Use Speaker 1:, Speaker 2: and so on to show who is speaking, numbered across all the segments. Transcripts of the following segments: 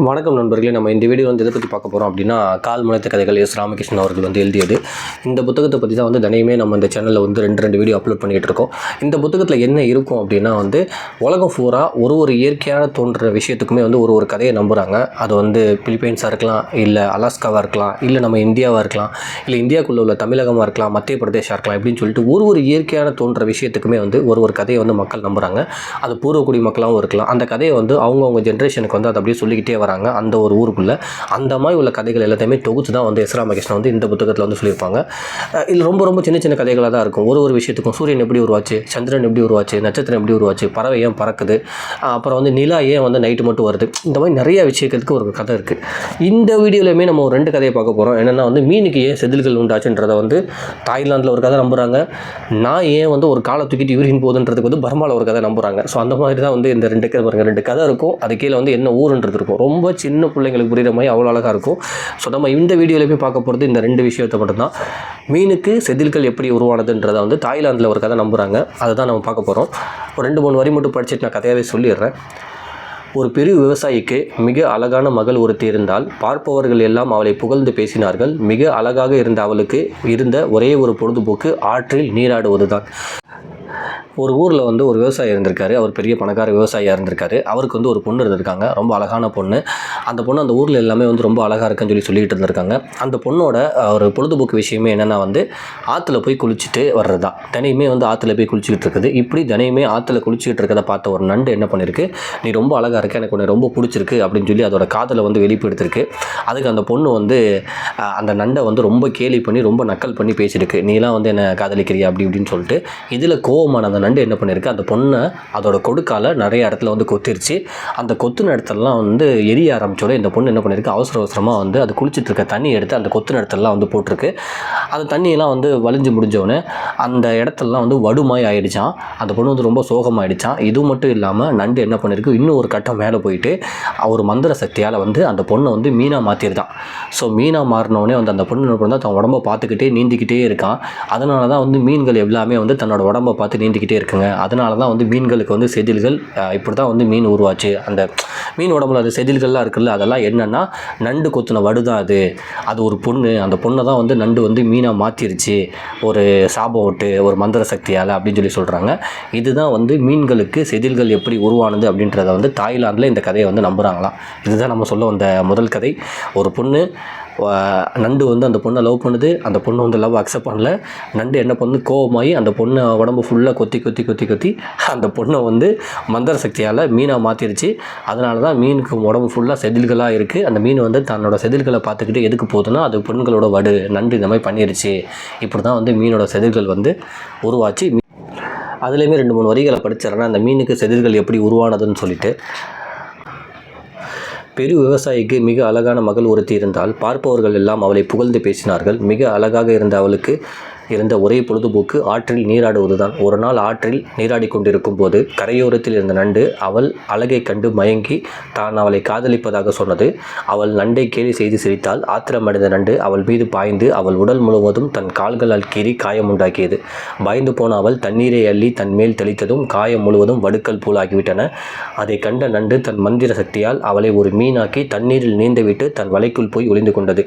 Speaker 1: வணக்கம் நண்பர்களே. நம்ம இந்த வீடியோ எதை பற்றி பார்க்க போகிறோம் அப்படின்னா, கால் முளைத்த கதைகள் எஸ் ராமகிருஷ்ணன் அவர்கள் எழுதியது. இந்த புத்தகத்தை பற்றி தான் தினையுமே நம்ம இந்த சேனலில் ரெண்டு வீடியோ அப்லோட் பண்ணிகிட்டு இருக்கோம். இந்த புத்தகத்தில் என்ன இருக்கும் அப்படின்னா உலகம் பூரா ஒரு இயற்கையான தோன்ற விஷயத்துக்குமே ஒரு கதையை நம்புகிறாங்க. அது பிலிப்பைன்ஸாக இருக்கலாம், இல்லை அலாஸ்காவாக இருக்கலாம், இல்லை நம்ம இந்தியாவாக இருக்கலாம், இல்லை இந்தியாவுக்குள்ளே உள்ள தமிழகமாக இருக்கலாம், மத்திய பிரதேசம் இருக்கலாம். இப்படின்னு சொல்லிட்டு ஒரு இயற்கையான தோன்ற விஷயத்துக்குமே ஒரு கதையை மக்கள் நம்புகிறாங்க. அது பூர்வக்குடி மக்களாகவும் இருக்கலாம். அந்த கதையை அவங்கவுங்க ஜென்ரேஷனுக்கு அதை அப்படியே சொல்லிக்கிட்டே வராங்க. அந்த ஒரு ஊருக்குள்ளே அந்த மாதிரி உள்ள கதைகள் எல்லாத்தையுமே தொகுத்து தான் எஸ் ராமகிருஷ்ணன் இந்த புத்தகத்தில் சொல்லியிருப்பாங்க. இது ரொம்ப சின்ன சின்ன கதைகளாக தான் இருக்கும். ஒரு விஷயத்துக்கும் சூரியன் எப்படி உருவாச்சு, சந்திரன் எப்படி உருவாச்சு, நட்சத்திரம் எப்படி உருவாச்சு, பறவை ஏன் பறக்குது, அப்புறம் நிலா ஏன் நைட்டு மட்டும் வருது, இந்த மாதிரி நிறைய விஷயத்துக்கு ஒரு கதை இருக்குது. இந்த வீடியோலையுமே நம்ம ரெண்டு கதையை பார்க்க போகிறோம். என்னென்னா மீனுக்கு ஏன் செதில்கள் உண்டாச்சுன்றதை தாய்லாந்தில் ஒரு கதை நம்புகிறாங்க. நான் ஏன் ஒரு காலை தூக்கிட்டு யூரின் போகுதுன்றதுக்கு பர்மாவில் ஒரு கதை நம்புகிறாங்க. ஸோ அந்த மாதிரி தான் இந்த ரெண்டு கதை இருக்கும். அது கீழே என்ன ஊருன்றது இருக்கும். ரொம்ப சின்ன பிள்ளைங்களுக்கு புரிகிற மாதிரி அவ்வளோ அழகாக இருக்கும். ஸோ நம்ம இந்த வீடியோவில் போய் பார்க்க போகிறது இந்த ரெண்டு விஷயத்தை மட்டும்தான். மீனுக்கு செதில்கள் எப்படி உருவானதுன்றதை தாய்லாந்தில் ஒரு கதை நம்புகிறாங்க. அதை தான் நம்ம பார்க்க போகிறோம். ஒரு 2-3 வரி மட்டும் படிச்சுட்டு நான் கதையாகவே சொல்லிடுறேன். ஒரு பெரிய விவசாயிக்கு மிக அழகான மகள் ஒருத்தி இருந்தால். பார்ப்பவர்கள் எல்லாம் அவளை புகழ்ந்து பேசினார்கள். மிக அழகாக இருந்த அவளுக்கு இருந்த ஒரே ஒரு பொழுதுபோக்கு ஆற்றில் நீராடுவது தான். ஒரு ஊரில் ஒரு விவசாயி இருந்திருக்காரு. அவர் பெரிய பணக்கார விவசாயியாக இருந்திருக்காரு. அவருக்கு ஒரு பொண்ணு இருந்திருக்காங்க, ரொம்ப அழகான பொண்ணு. அந்த பொண்ணு அந்த ஊரில் எல்லாமே ரொம்ப அழகாக இருக்குன்னு சொல்லிட்டு இருந்திருக்காங்க. அந்த பொண்ணோட ஒரு பொழுதுபோக்கு விஷயமே என்னென்னா ஆற்றுல போய் குளிச்சுட்டு வர்றது தான். தினையுமே ஆற்றுல போய் குளிச்சுக்கிட்டு இருக்குது. இப்படி தினையுமே ஆற்றுல குளிச்சுக்கிட்டு இருக்கிறத பார்த்த ஒரு நண்டு என்ன பண்ணியிருக்கு, நீ ரொம்ப அழகாக இருக்க, எனக்கு உன்னை ரொம்ப பிடிச்சிருக்கு அப்படின்னு சொல்லி அதோட காதலை வெளிப்படுத்திருக்கு. அதுக்கு அந்த பொண்ணு அந்த நண்டை ரொம்ப கேலி பண்ணி ரொம்ப நக்கல் பண்ணி பேசியிருக்கு. நீலாம் என்னை காதலிக்கிறியா அப்படி இப்படின்னு சொல்லிட்டு. இதில் கோவமான அந்த நண்டு என்ன பண்ணியிருக்கு, அந்த பொண்ணை அதோட கொடுக்கால நிறைய இடத்துல கொத்திருச்சு. அந்த கொத்துன இடத்துலலாம் எரிய ஆரம்பிச்சோட இந்த பொண்ணு என்ன பண்ணியிருக்கு, அவசரமாக அது குளிச்சுட்டு இருக்க தண்ணி எடுத்து அந்த கொத்துன இடத்துலலாம் போட்டிருக்கு. அந்த தண்ணியெல்லாம் வலிஞ்சு முடிஞ்சோடனே அந்த இடத்துலலாம் வடுமாய் ஆகிடுச்சான். அந்த பொண்ணு ரொம்ப சோகமாகிடுச்சான். இது மட்டும் இல்லாமல் நண்டு என்ன பண்ணியிருக்கு, இன்னும் ஒரு கட்டம் மேலே போயிட்டு ஒரு மந்திர சக்தியால் அந்த பொண்ணை மீனாக மாற்றிருந்தான். ஸோ மீனாக மாறினோடனே அந்த பொண்ணு என்ன பண்ணால் தன் உடம்பை பார்த்துக்கிட்டே நீந்திக்கிட்டே இருக்கான். அதனால தான் மீன்கள் எல்லாமே தன்னோட உடம்பை பார்த்து நீந்திக்கிட்டே இருக்குங்க. அதனால தான் மீன்களுக்கு செதில்கள் இப்படி தான் மீன் உருவாச்சு. அந்த மீன் உடம்புல அது செதில்கள்லாம் இருக்குல்ல, அதெல்லாம் என்னென்னா நண்டு கொத்துன வடுதான் அது. அது ஒரு பொண்ணு, அந்த பொண்ணை தான் நண்டு மீனாக மாற்றிருச்சு ஒரு சாபம் விட்டு, ஒரு மந்திர சக்தியால் அப்படின்னு சொல்லி சொல்கிறாங்க. இதுதான் மீன்களுக்கு செதில்கள் எப்படி உருவானது அப்படின்றத தாய்லாந்தில் இந்த கதையை நம்புகிறாங்களாம். இதுதான் நம்ம சொல்ல வந்த முதல் கதை. ஒரு பொண்ணு, நண்டு அந்த பொண்ணை லவ் பண்ணுது. அந்த பொண்ணு லவ் அக்செப்ட் பண்ணல. நண்டு என்ன பண்ணு, கோவமாகி அந்த பொண்ணை உடம்பு ஃபுல்லாக கொத்தி அந்த பொண்ணை மந்திர சக்தியால் மீனாக மாற்றிருச்சு. அதனால தான் மீனுக்கு உடம்பு ஃபுல்லாக செதில்களாக இருக்குது. அந்த மீன் தன்னோட செதில்களை பார்த்துக்கிட்டு எதுக்கு போகுதுன்னா, அது பெண்களோட வடு. நண்டு இந்த மாதிரி பண்ணிருச்சு. இப்படி தான் மீனோட செதில்கள் உருவாச்சு. அதுலேயுமே 2-3 வரிகளை படிச்சிடறேன்னா, அந்த மீனுக்கு செதில்கள் எப்படி உருவானதுன்னு சொல்லிட்டு. பெரு விவசாயிக்கு மிக அழகான மகள் ஒருத்தி இருந்தால். பார்ப்பவர்கள் எல்லாம் அவளை புகழ்ந்து பேசினார்கள். மிக அழகாக இருந்த அவளுக்கு இருந்த ஒரே பொழுதுபோக்கு ஆற்றில் நீராடுவது தான். ஒரு நாள் ஆற்றில் நீராடி கொண்டிருக்கும் போது கரையோரத்தில் இருந்த நண்டு அவள் அழகை கண்டு மயங்கி தான் அவளை காதலிப்பதாக சொன்னது. அவள் நண்டை கேலி செய்து சிரித்தாள். ஆத்திரமடைந்த நண்டு அவள் மீது பாய்ந்து அவள் உடல் முழுவதும் தன் கால்களால் கீறி காயமுண்டாக்கியது. பயந்து போன அவள் தண்ணீரை அள்ளி தன் மேல் தெளித்ததும் காயம் முழுவதும் வடுக்கல் போலாகிவிட்டன. அதை கண்ட நண்டு தன் மந்திர சக்தியால் அவளை ஒரு மீனாக்கி தண்ணீரில் நீந்துவிட்டு தன் வலைக்குள் போய் ஒளிந்து கொண்டது.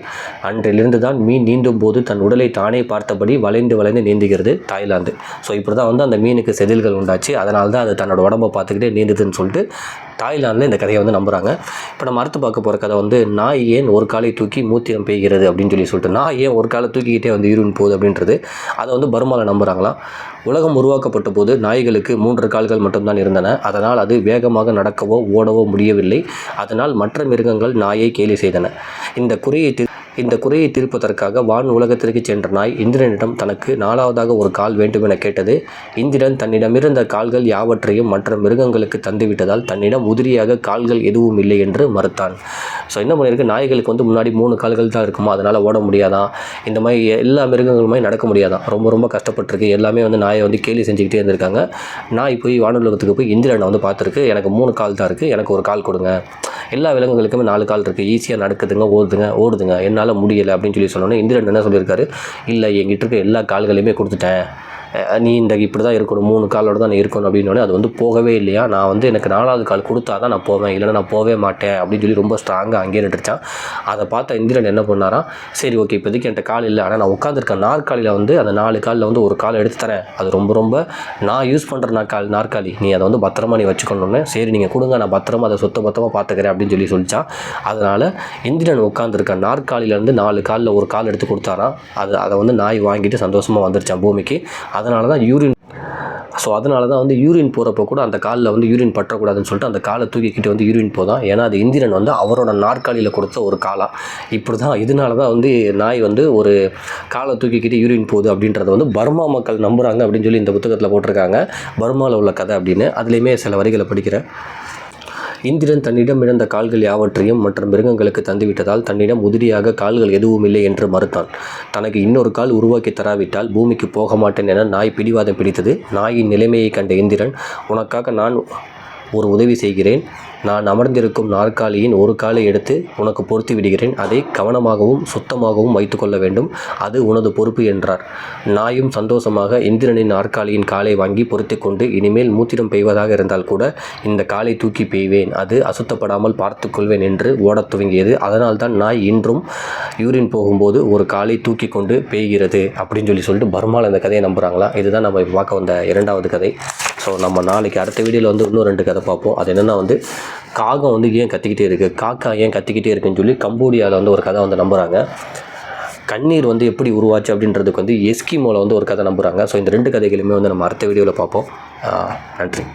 Speaker 1: அன்றிலிருந்து தான் மீன் நீந்தும் போது தன் உடலை தானே பார்த்தபடி வளைந்து நீந்துகிறது தாய்லாந்து. ஸோ இப்படி தான் அந்த மீனுக்கு செதில்கள் உண்டாச்சு. அதனால தான் அது தன்னோட உடம்பை பார்த்துக்கிட்டே நீந்துதுன்னு சொல்லிட்டு தாய்லாந்தில் இந்த கதையை நம்புகிறாங்க. இப்போ நம்ம அடுத்து பார்க்க போகிற கதை நாய் ஏன் ஒரு காலை தூக்கி மூத்திரம் பெய்கிறது அப்படின்னு சொல்லிட்டு, நாய் ஏன் ஒரு காலை தூக்கிக்கிட்டே யூரின் போகுது அப்படின்றது அதை பர்மாவில் நம்புகிறாங்களாம். உலகம் உருவாக்கப்பட்ட போது நாய்களுக்கு 3 கால்கள் மட்டும்தான் இருந்தன. அதனால் அது வேகமாக நடக்கவோ ஓடவோ முடியவில்லை. அதனால் மற்ற மிருகங்கள் நாயை கேலி செய்தன. இந்த குறையை தீர்ப்பதற்காக வான் உலகத்திற்கு சென்ற நாய் இந்திரனிடம் தனக்கு 4வதாக ஒரு கால் வேண்டுமென கேட்டது. இந்திரன் தன்னிடமிருந்த கால்கள் யாவற்றையும் மற்ற மிருகங்களுக்கு தந்துவிட்டதால் தன்னிடம் உதிரியாக கால்கள் எதுவும் இல்லை என்று மறுத்தான். ஸோ என்ன பண்ணியிருக்கு, நாய்களுக்கு முன்னாடி 3 கால்கள் தான் இருக்குமா, அதனால் ஓட முடியாதான். இந்த மாதிரி எல்லா மிருகங்களுமே நடக்க முடியாதான். ரொம்ப கஷ்டப்பட்டுருக்கு. எல்லாமே நாயை கேலி செஞ்சுக்கிட்டே இருந்திருக்காங்க. நாய் போய் வானுலகத்துக்கு போய் இந்திரனை பார்த்துருக்கு. எனக்கு 3 கால் தான் இருக்குது, எனக்கு ஒரு கால் கொடுங்க. எல்லா விலங்குகளுக்குமே 4 கால் இருக்குது, ஈஸியாக நடக்குதுங்க, ஓடுதுங்க, என்னால் முடியலை அப்படின்னு சொல்லி சொன்னோன்னே இந்திரன் என்ன சொல்லியிருக்காரு, இல்லை என்கிட்ட இருக்க எல்லா கால்களையுமே கொடுத்துட்டேன், நீ இப்படி தான் இருக்கணும், 3 காலோட தான் நீ இருக்கணும் அப்படின்னோடனே அது வந்து போகவே இல்லையா. நான் வந்து எனக்கு 4வது கால் கொடுத்தா தான் நான் போவேன், இல்லைன்னா நான் போகவே மாட்டேன் அப்படின்னு சொல்லி ரொம்ப ஸ்ட்ராங்காக அங்கேயே நின்றுச்சான். அதை பார்த்த இந்திரன் என்ன பண்ணாராம், சரி ஓகே இப்போதைக்கு என்கிட்ட கால் இல்லை, ஆனால் நான் உட்காந்துருக்கேன் நாற்காலியில் வந்து அந்த 4 காலில் வந்து ஒரு கால் எடுத்து தரேன், அது ரொம்ப ரொம்ப நான் யூஸ் பண்ணுற நாற்காலி, நீ அதை வந்து பத்திரமா நீ வச்சுக்கணுன்னு. சரி நீங்கள் கொடுங்க, நான் பத்திரமா அதை பத்திரமா பார்த்துக்கிறேன் அப்படின்னு சொல்லி சொல்லிச்சான். அதனால் இந்திரன் உட்காந்துருக்க நாற்காலியிலேருந்து 4 காலில் ஒரு கால் எடுத்து கொடுத்தாராம். அதை வந்து நாய் வாங்கிட்டு சந்தோஷமாக வந்துருச்சான் பூமிக்கு. அதனால தான் அதனால தான் வந்து யூரின் போகிறப்போ கூட அந்த காலில் வந்து யூரின் பற்றக்கூடாதுன்னு சொல்லிட்டு அந்த காலை தூக்கிக்கிட்டு வந்து யூரின் போதான். ஏன்னா அது இந்திரன் வந்து அவரோட நாற்காலியில் கொடுத்த ஒரு காலாக. இப்படி தான் இதனால தான் வந்து நாய் வந்து ஒரு காலை தூக்கிக்கிட்டு யூரின் போகுது அப்படின்றத வந்து பர்மா மக்கள் நம்புகிறாங்க அப்படின்னு சொல்லி இந்த புத்தகத்தில் போட்டிருக்காங்க. பர்மாவில் உள்ள கதை அப்படின்னு. அதுலேயுமே சில வரிகளை படிக்கிறேன். இந்திரன் தன்னிடம் இழந்த கால்கள் யாவற்றையும் மற்ற மிருகங்களுக்கு தந்துவிட்டதால் தன்னிடம் உதிரியாக கால்கள் எதுவும் இல்லை என்று மறுத்தான். தனக்கு இன்னொரு கால் உருவாக்கி தராவிட்டால் பூமிக்கு போக மாட்டேன் என நாய் பிடிவாதம் பிடித்தது. நாயின் நிலைமையை கண்ட இந்திரன், உனக்காக நான் ஒரு உதவி செய்கிறேன். நான் அமர்ந்திருக்கும் நாற்காலியின் ஒரு காலை எடுத்து உனக்கு பொருத்தி விடுகிறேன். அதை கவனமாகவும் சுத்தமாகவும் வைத்துக்கொள்ள வேண்டும். அது உனது பொறுப்பு என்றார். நாயும் சந்தோஷமாக இந்திரனின் நாற்காலியின் காலை வாங்கி பொருத்தி கொண்டு, இனிமேல் மூத்திரம் பெய்வதாக இருந்தால் கூட இந்த காலை தூக்கி பெய்வேன், அது அசுத்தப்படாமல் பார்த்துக்கொள்வேன் என்று ஓடத் துவங்கியது. அதனால்தான் நாய் இன்றும் யூரின் போகும்போது ஒரு காலை தூக்கி கொண்டு பெய்கிறது அப்படின்னு சொல்லிட்டு பர்மாவில் இந்த கதையை நம்புகிறாங்களா. இதுதான் நம்ம இப்போ பார்க்க வந்த 2வது கதை. ஸோ நம்ம நாளைக்கு அடுத்த வீடியோவில் வந்து இன்னும் 2 கதை பார்ப்போம். அது என்னென்னா வந்து காகம் வந்து ஏன் கத்திக்கிட்டே இருக்குது, காக்கா ஏன் கத்திக்கிட்டே இருக்குன்னு சொல்லி கம்போடியாவில் வந்து ஒரு கதை வந்து நம்புகிறாங்க. கண்ணீர் வந்து எப்படி உருவாச்சு அப்படின்றதுக்கு வந்து எஸ்கிமோவில் வந்து ஒரு கதை நம்புகிறாங்க. ஸோ இந்த 2 கதைகளுமே வந்து நம்ம அடுத்த வீடியோவில் பார்ப்போம். நன்றி.